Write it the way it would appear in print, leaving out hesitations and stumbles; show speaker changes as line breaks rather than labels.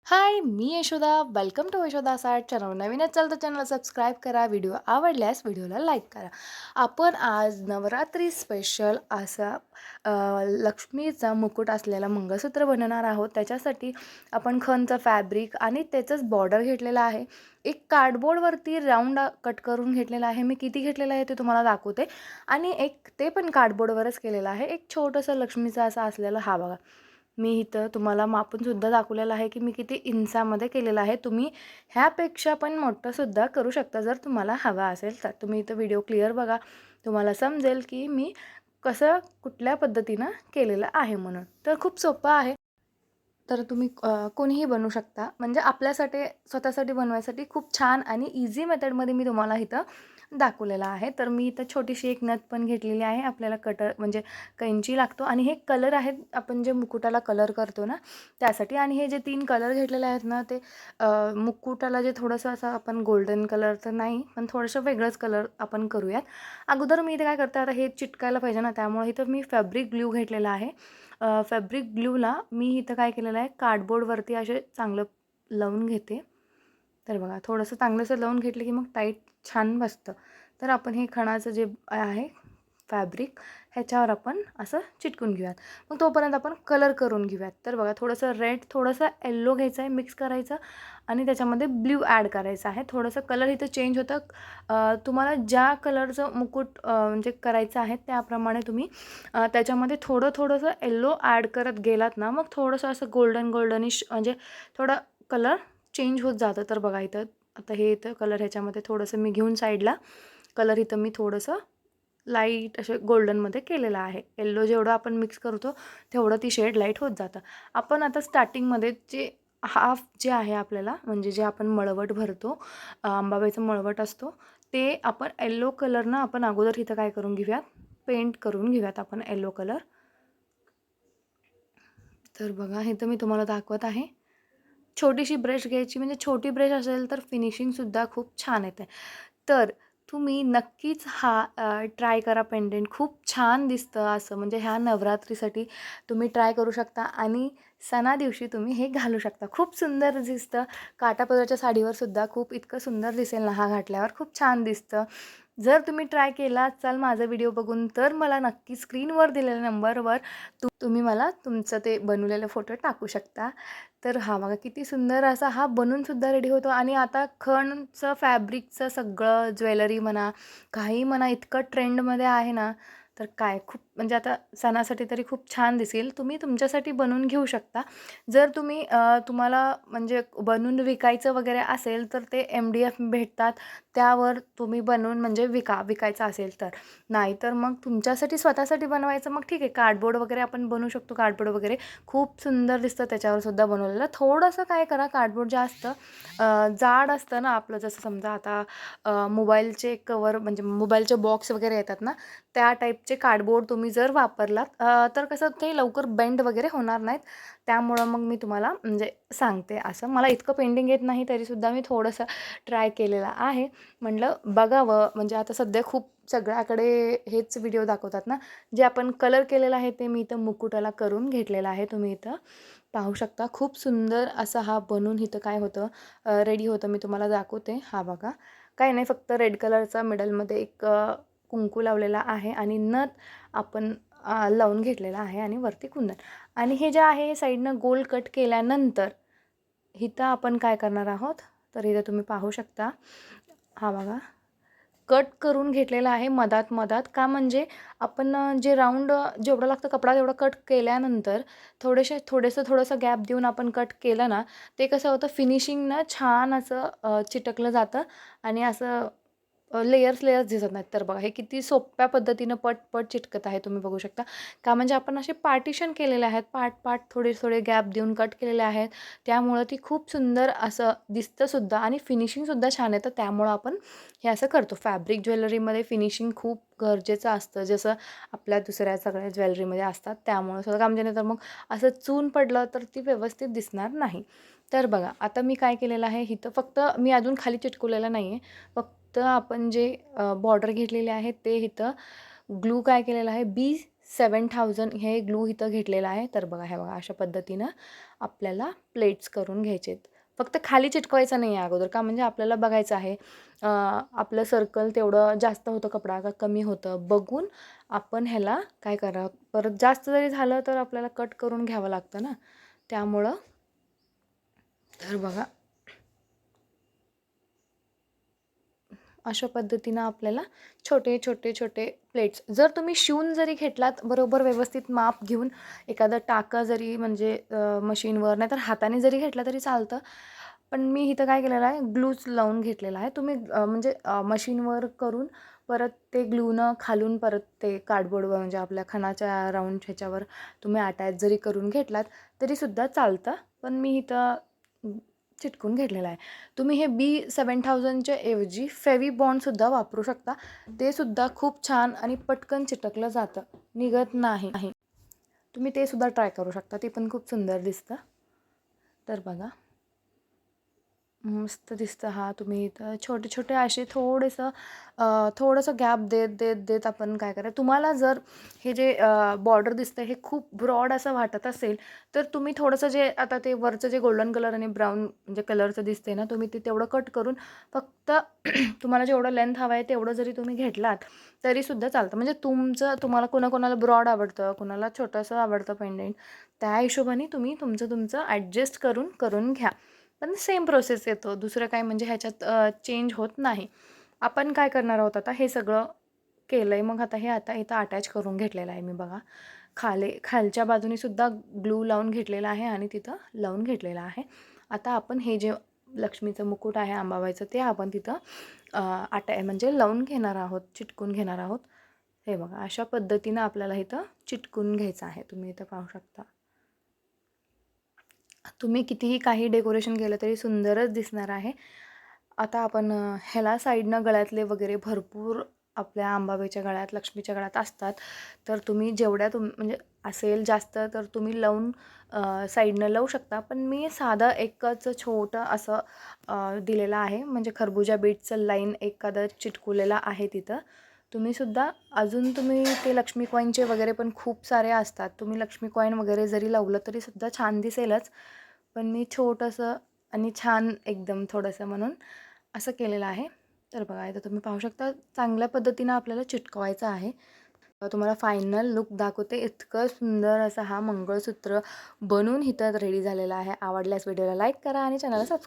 हाय, मी Yashoda. Welcome to Yashoda साठ channel. नवीन असाल तर चॅनल सबस्क्राईब करा. व्हिडिओ आवडल्यास व्हिडिओला लाईक करा. आपण आज नवरात्री स्पेशल असा लक्ष्मीचा मुकुट असलेला मंगळसूत्र बनवणार आहोत. त्याच्यासाठी आपण खणचं फॅब्रिक आणि त्याचंच बॉर्डर घेतलेलं आहे. एक कार्डबोर्डवरती राऊंड कट करून घेतलेला आहे. मी किती घेतलेलं आहे ते तुम्हाला दाखवते. आणि एक ते पण कार्डबोर्डवरच केलेलं आहे. एक छोटंसं लक्ष्मीचं असं असलेलं हा बघा. मी इथं तुम्हाला मापूनसुद्धा दाखवलेलं आहे की मी किती इंचामध्ये केलेलं आहे. तुम्ही ह्यापेक्षा पण मोठंसुद्धा करू शकता जर तुम्हाला हवा असेल तर. तुम्ही इथं व्हिडिओ क्लिअर बघा. तुम्हाला समजेल की मी कसं कुठल्या पद्धतीनं केलेलं आहे म्हणून. तर खूप सोपं आहे. तर तुम्ही कोणीही बनवू शकता. म्हणजे आपल्यासाठी स्वतःसाठी बनवायसाठी खूप छान आणि ईझी मेथडमध्ये मी तुम्हाला इथं दाखवलेलं आहे. तर मी इथं छोटीशी एक नथ पण घेतलेली आहे. आपल्याला कटर म्हणजे कैंची लागतो आणि हे कलर आहेत आपण जे मुकुटाला कलर करतो ना त्यासाठी. आणि हे जे 3 कलर घेतलेले आहेत ना ते मुकुटाला जे थोडंसं असं आपण गोल्डन कलर तर नाही पण थोडंसं वेगळंच कलर आपण करूयात. अगोदर मी इथे काय करते आता हे चिटकायला पाहिजे ना त्यामुळे इथं मी फॅब्रिक ग्लू घेतलेला आहे. फॅब्रिक ग्लूला मी इथं काय केलेलं आहे कार्डबोर्डवरती असे चांगलं लावून घेते. तर बघा थोडंसं चांगलंसं लावून घेतलं की मग टाईट छान बसतं. तर आपण हे खणाचं जे आहे फॅब्रिक ह्याच्यावर आपण असं चिटकून घेऊयात. मग तोपर्यंत आपण कलर करून घेऊयात. तर बघा थोडंसं रेड थोडंसं येल्लो घ्यायचं आहे मिक्स करायचं आणि त्याच्यामध्ये ब्ल्यू ॲड करायचं आहे. थोडंसं कलर इथं चेंज होतं. तुम्हाला ज्या कलरचं मुकुट म्हणजे करायचं आहे त्याप्रमाणे तुम्ही त्याच्यामध्ये थोडंसं येल्लो ॲड करत गेलात ना मग थोडंसं असं गोल्डनिश म्हणजे थोडं कलर चेंज होत जातं. तर बघा इथं आता हे इथं कलर ह्याच्यामध्ये थोडंसं मी घेऊन साईडला कलर इथं मी थोडंसं लाईट असे गोल्डनमध्ये केलेलं आहे. येल्लो जेवढं आपण मिक्स करतो तेवढं ती शेड लाईट होत जातं. आपण आता स्टार्टिंगमध्ये जे हाफ जे आहे आपल्याला म्हणजे जे आपण मळवट भरतो अंबाबाईचं मळवट असतो ते आपण येल्लो कलरनं आपण अगोदर इथं काय करून घेऊयात पेंट करून घेऊयात आपण येल्लो कलर. तर बघा हे तर मी तुम्हाला दाखवत आहे. छोटीशी ब्रश घ्यायची म्हणजे छोटी ब्रश असेल तर फिनिशिंगसुद्धा खूप छान येते. तर तुम्ही नक्कीच हा ट्राय करा पेंडेंट खूप छान दिसतं असं म्हणजे ह्या नवरात्रीसाठी तुम्ही ट्राय करू शकता आणि सणादिवशी तुम्ही हे घालू शकता. खूप सुंदर दिसतं. काठापदराच्या साडीवरसुद्धा खूप इतकं सुंदर दिसेल ना हा घातल्यावर खूप छान दिसतं. जर तुम्ही ट्राय केला असाल माझा व्हिडिओ बघून तर मला नक्की स्क्रीनवर दिलेल्या नंबरवर तुम्ही मला तुमचं ते बनवलेले फोटो टाकू शकता. तर हा बघा किती सुंदर असा हा बनूनसुद्धा रेडी होतो. आणि आता खणचं फॅब्रिकचं सगळं ज्वेलरी म्हणा काही म्हणा इतकं ट्रेंडमध्ये आहे ना तर काय खूप म्हणजे आता सणासाठी तरी खूप छान दिसेल. तुम्ही तुमच्यासाठी बनवून घेऊ शकता. जर तुम्ही तुम्हाला म्हणजे बनवून विकायचं वगैरे असेल तर ते MDF भेटतात त्यावर तुम्ही बनवून म्हणजे विकायचं असेल तर. नाहीतर मग तुमच्यासाठी स्वतःसाठी बनवायचं मग ठीक आहे कार्डबोर्ड वगैरे आपण बनवू शकतो. कार्डबोर्ड वगैरे खूप सुंदर दिसतं त्याच्यावर सुद्धा बनवलेलं. थोडंसं काय करा कार्डबोर्ड जे असतं जाड असतं ना आपलं जसं समजा आता मोबाईलचे कवर म्हणजे मोबाईलचे बॉक्स वगैरे येतात ना त्या टाईपचे कार्डबोर्ड तुम्ही जर वापरलात तर कसं ते लवकर बेंड वगैरे होणार नाहीत. त्यामुळं मग मी तुम्हाला म्हणजे सांगते असं. मला इतकं पेंडिंग येत नाही तरीसुद्धा मी थोडंसं ट्राय केलेलं आहे. म्हटलं बघावं म्हणजे आता सध्या खूप सगळ्याकडे हेच व्हिडिओ दाखवतात ना. जे आपण कलर केलेलं आहे ते मी इथं मुकुटाला करून घेतलेलं आहे. तुम्ही इथं पाहू शकता. खूप सुंदर असा हा बनून इथं काय होतं रेडी होतं. मी तुम्हाला दाखवते. हा बघा. काही नाही फक्त रेड कलरचा मिडलमध्ये एक कुंकू लावलेला आहे आणि नथ आपण लावून घेतलेला आहे आणि वरती कुंदन. आणि हे जे आहे साईडनं गोल कट केल्यानंतर इथं आपण काय करणार आहोत तर इथं तुम्ही पाहू शकता. हा बघा. कट करून घेतलेला आहे मधात का म्हणजे आपण जे राऊंड जेवढं लागतं कपडा तेवढं कट केल्यानंतर थोडंसं गॅप देऊन आपण कट केलं ना ते कसं होतं फिनिशिंग ना छान असं चिटकलं जातं आणि असं लेयर्स दिसत नाहीत. तर बघा हे किती सोप्या पद्धतीनं पट चिटकत आहे तुम्ही बघू शकता. का म्हणजे आपण असे पार्टिशन केलेले आहेत पार्ट थोडे गॅप देऊन कट केलेले आहेत. त्यामुळं ती खूप सुंदर असं दिसतंसुद्धा आणि फिनिशिंगसुद्धा छान येतं. त्यामुळं आपण हे असं करतो. फॅब्रिक ज्वेलरीमध्ये फिनिशिंग खूप गरजेचं असतं जसं आपल्या दुसऱ्या सगळ्या ज्वेलरीमध्ये असतात. त्यामुळं सगळं काम म्हणजे तर मग असं चून पडलं तर ती व्यवस्थित दिसणार नाही. तर बघा आता मी काय केलेलं आहे इथं फक्त मी अजून खाली चिटकवलेलं नाही आहे. फक्त आपण जे बॉर्डर घेतलेले आहे ते इथं ग्लू काय केलेलं आहे 7000 हे ग्लू इथं घेतलेलं आहे. तर बघा, हे बघा अशा पद्धतीनं आपल्याला प्लेट्स करून घ्यायचे आहेत. फक्त खाली चिटकवायचं नाही आहे अगोदर, का म्हणजे आपल्याला बघायचं आहे आपलं सर्कल तेवढं जास्त होतं कपडा का कमी होतं बघून आपण ह्याला काय करा, परत जास्त जरी झालं तर आपल्याला कट करून घ्यावं लागतं ना, त्यामुळं. तर बघा अशा पद्धतीनं आपल्याला छोटे छोटे छोटे प्लेट्स, जर तुम्ही शिवून जरी घेतलात बरोबर व्यवस्थित माप घेऊन, एखादं टाका जरी म्हणजे मशीनवर नाही तर हाताने जरी घेतला तरी चालतं. पण मी इथं काय केलेलं आहे, ग्लूच लावून घेतलेला आहे. तुम्ही म्हणजे मशीनवर करून परत ते ग्लूनं खालून परत ते कार्डबोर्डवर म्हणजे आपल्या खणाच्या राऊंड ह्याच्यावर तुम्ही अटॅच जरी करून घेतलात तरीसुद्धा चालतं. पण मी इथं चिटकून घेतलेला आहे. तुम्ही हे B7000च्या ऐवजी फेविबॉन्डसुद्धा वापरू शकता. ते सुद्धा खूप छान आणि पटकन चिटकलं जातं, निघत नाही. तुम्ही ते सुद्धा ट्राय करू शकता, ते पण खूप सुंदर दिसतं. तर बघा मस्त दिसतं. हा तुम्ही इथं छोटे छोटे असे थोडंसं गॅप देत देत देत आपण काय करा, तुम्हाला जर हे जे बॉर्डर दिसतं हे खूप ब्रॉड असं वाटत असेल तर तुम्ही थोडंसं जे आता ते वरचं जे गोल्डन कलर आणि ब्राऊन म्हणजे कलरचं दिसते ना, तुम्ही ते तेवढं कट करून फक्त तुम्हाला जेवढं लेंथ हवं आहे तेवढं जरी तुम्ही घेतलात तरीसुद्धा चालतं. म्हणजे तुम्हाला कोणाकोणाला ब्रॉड आवडतं, कोणाला छोटंसं आवडतं पेंडेंट, त्या हिशोबाने तुम्ही तुमचं ॲडजस्ट करून करून घ्या. पण सेम प्रोसेस येतो, दुसरं काय म्हणजे ह्याच्यात चेंज होत नाही. आपण काय करणार आहोत आता, हे सगळं केलं आहे, मग आता इथं अटॅच करून घेतलेलं आहे मी बघा. खालच्या बाजूनी सुद्धा ग्लू लावून घेतलेला आहे आणि तिथं लावून घेतलेलं आहे. आता आपण हे जे लक्ष्मीचं मुकुट आहे अंबाबाईचं ते आपण तिथं म्हणजे लावून घेणार आहोत, चिटकून घेणार आहोत. हे बघा अशा पद्धतीनं आपल्याला इथं चिटकून घ्यायचं आहे. तुम्ही इथं पाहू शकता. तुम्ही कितीही काही डेकोरेशन केलं तरी सुंदरच दिसणार आहे. आता आपण ह्याला साईडनं गळ्यातले वगैरे भरपूर आपल्या अंबाबाईच्या गळ्यात, लक्ष्मीच्या गळ्यात असतात. तर तुम्ही जेवढ्या म्हणजे असेल जास्त तर तुम्ही लावून साईडनं लावू शकता. पण मी साधं एकच छोटं असं दिलेलं आहे. म्हणजे खरबुजा बीटचं लाईन एखादं चिटकवलेलं आहे तिथं. तुम्हीसुद्धा अजून तुम्ही ते लक्ष्मी कॉईनचे वगैरे पण खूप सारे असतात. तुम्ही लक्ष्मी कॉईन वगैरे जरी लावलं तरीसुद्धा छान दिसेलच. पण मी छोटंसं आणि छान एकदम थोडंसं म्हणून असं केलेलं आहे. तर बघा इथं तुम्ही पाहू शकता चांगल्या पद्धतीनं आपल्याला चिटकवायचं आहे. तुम्हाला फायनल लूक दाखवते. इतकं सुंदर असा हा मंगळसूत्र बनून इथं रेडी झालेला आहे. आवडल्यास व्हिडिओला लाईक करा आणि चॅनलला सबस्क्राईब